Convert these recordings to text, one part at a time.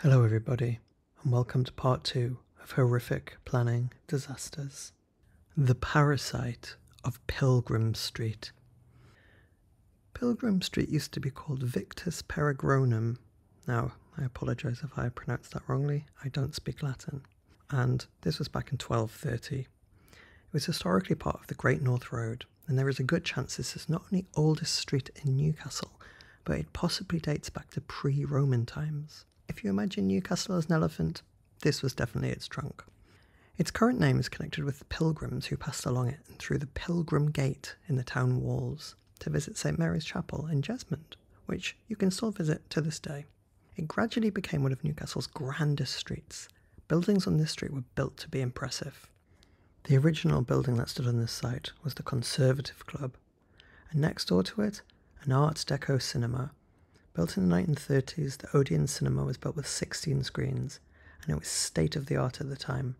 Hello everybody, and welcome to part 2 of horrific planning disasters. The parasite of Pilgrim Street. Pilgrim Street used to be called Victus Peregrinum. Now, I apologise if I pronounced that wrongly, I don't speak Latin. And this was back in 1230. It was historically part of the Great North Road, and there is a good chance this is not only the oldest street in Newcastle, but it possibly dates back to pre-Roman times. If you imagine Newcastle as an elephant, this was definitely its trunk. Its current name is connected with the pilgrims who passed along it and through the Pilgrim Gate in the town walls to visit St Mary's Chapel in Jesmond, which you can still visit to this day. It gradually became one of Newcastle's grandest streets. Buildings on this street were built to be impressive. The original building that stood on this site was the Conservative Club, and next door to it, an Art Deco cinema. Built in the 1930s, the Odeon cinema was built with 16 screens, and it was state-of-the-art at the time.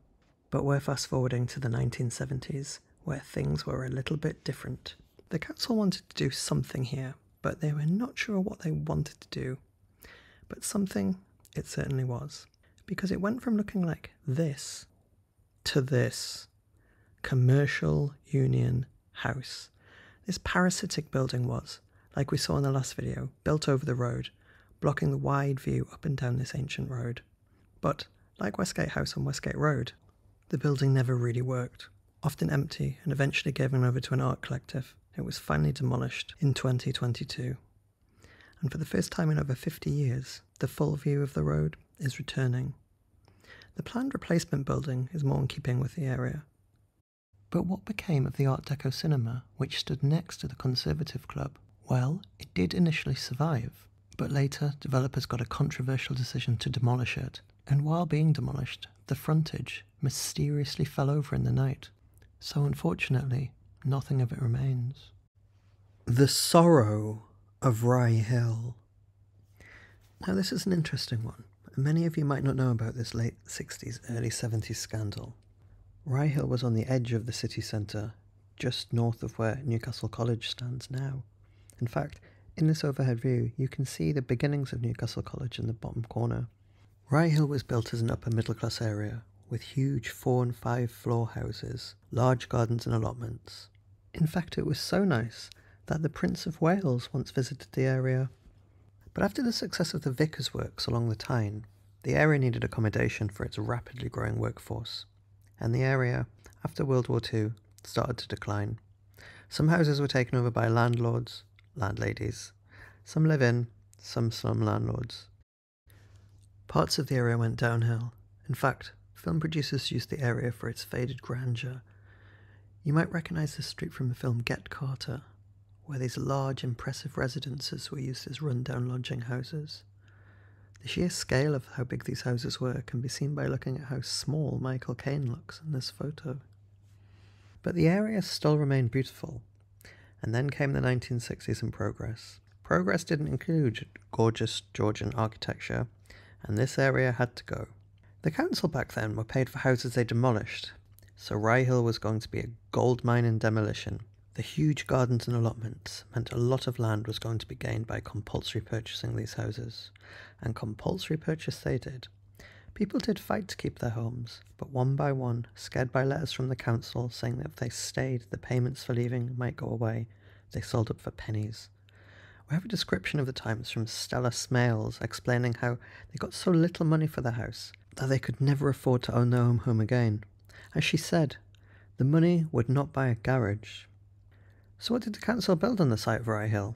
But we're fast-forwarding to the 1970s, where things were a little bit different. The council wanted to do something here, but they were not sure what they wanted to do. But something it certainly was, because it went from looking like this to this. Commercial Union House. This parasitic building was, like we saw in the last video, built over the road, blocking the wide view up and down this ancient road. But, like Westgate House on Westgate Road, the building never really worked. Often empty and eventually given over to an art collective, it was finally demolished in 2022. And for the first time in over 50 years, the full view of the road is returning. The planned replacement building is more in keeping with the area. But what became of the Art Deco cinema, which stood next to the Conservative Club? Well, it did initially survive, but later developers got a controversial decision to demolish it, and while being demolished, the frontage mysteriously fell over in the night, so unfortunately, nothing of it remains. The sorrow of Rye Hill. Now this is an interesting one, and many of you might not know about this late 60s, early 70s scandal. Ryhill was on the edge of the city centre, just north of where Newcastle College stands now. In fact, in this overhead view, you can see the beginnings of Newcastle College in the bottom corner. Rye Hill was built as an upper middle class area, with huge 4- and 5-floor houses, large gardens and allotments. In fact, it was so nice that the Prince of Wales once visited the area. But after the success of the Vickers works along the Tyne, the area needed accommodation for its rapidly growing workforce. And the area, after World War II, started to decline. Some houses were taken over by landlords, landladies, some live-in, some slum landlords. Parts of the area went downhill. In fact, film producers used the area for its faded grandeur. You might recognise this street from the film Get Carter, where these large, impressive residences were used as run-down lodging houses. The sheer scale of how big these houses were can be seen by looking at how small Michael Caine looks in this photo. But the area still remained beautiful. And then came the 1960s and progress. Progress didn't include gorgeous Georgian architecture, and this area had to go. The council back then were paid for houses they demolished, so Rye Hill was going to be a gold mine in demolition. The huge gardens and allotments meant a lot of land was going to be gained by compulsory purchasing these houses, and compulsory purchase they did. People did fight to keep their homes, but one by one, scared by letters from the council saying that if they stayed, the payments for leaving might go away, they sold up for pennies. We have a description of the times from Stella Smales explaining how they got so little money for the house that they could never afford to own their own home again. As she said, the money would not buy a garage. So what did the council build on the site of Rye Hill?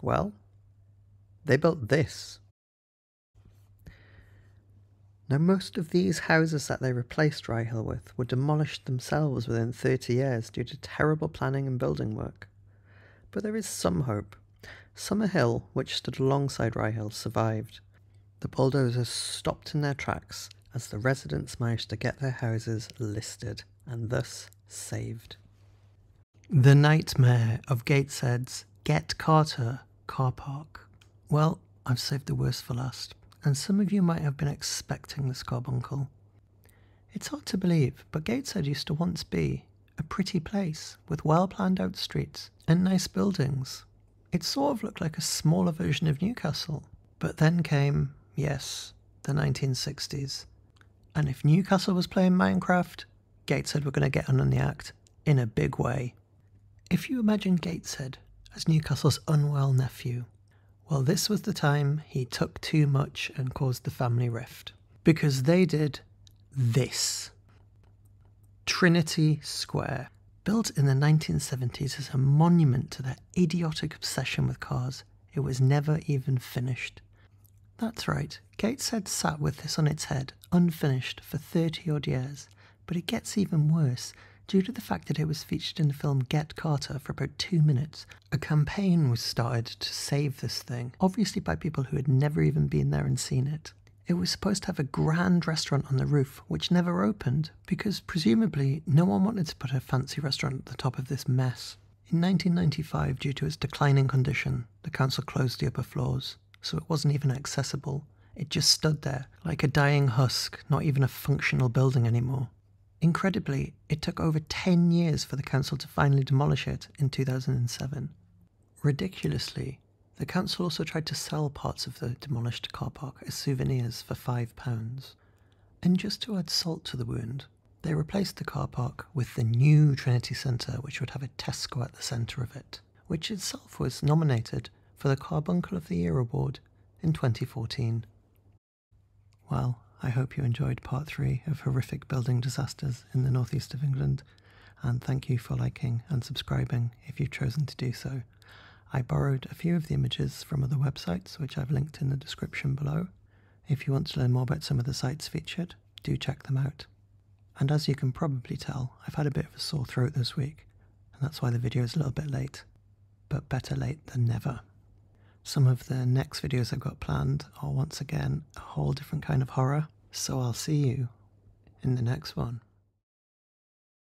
Well, they built this. Now most of these houses that they replaced Rye Hill with were demolished themselves within 30 years due to terrible planning and building work. But there is some hope. Summer Hill, which stood alongside Rye Hill, survived. The bulldozers stopped in their tracks as the residents managed to get their houses listed and thus saved. The nightmare of Gateshead's Get Carter car park. Well, I've saved the worst for last. And some of you might have been expecting this carbuncle. It's hard to believe, but Gateshead used to once be a pretty place with well-planned out streets and nice buildings. It sort of looked like a smaller version of Newcastle. But then came Yes, the 1960s. And if Newcastle was playing Minecraft, Gateshead were going to get on the act in a big way. If you imagine Gateshead as Newcastle's unwell nephew, well, this was the time he took too much and caused the family rift. Because they did this. Trinity Square, built in the 1970s as a monument to their idiotic obsession with cars, it was never even finished. That's right, Gateshead sat with this on its head, unfinished, for 30 odd years, but it gets even worse. Due to the fact that it was featured in the film Get Carter for about 2 minutes, a campaign was started to save this thing, obviously by people who had never even been there and seen it. It was supposed to have a grand restaurant on the roof, which never opened, because presumably no one wanted to put a fancy restaurant at the top of this mess. In 1995, due to its declining condition, the council closed the upper floors, so it wasn't even accessible. It just stood there, like a dying husk, not even a functional building anymore. Incredibly, it took over 10 years for the council to finally demolish it in 2007. Ridiculously, the council also tried to sell parts of the demolished car park as souvenirs for £5. And just to add salt to the wound, they replaced the car park with the new Trinity Centre, which would have a Tesco at the centre of it, which itself was nominated for the Carbuncle of the Year award in 2014. Well, I hope you enjoyed part 3 of horrific building disasters in the northeast of England, and thank you for liking and subscribing if you've chosen to do so. I borrowed a few of the images from other websites, which I've linked in the description below. If you want to learn more about some of the sites featured, do check them out. And as you can probably tell, I've had a bit of a sore throat this week, and that's why the video is a little bit late. But better late than never. Some of the next videos I've got planned are once again a whole different kind of horror, so I'll see you in the next one.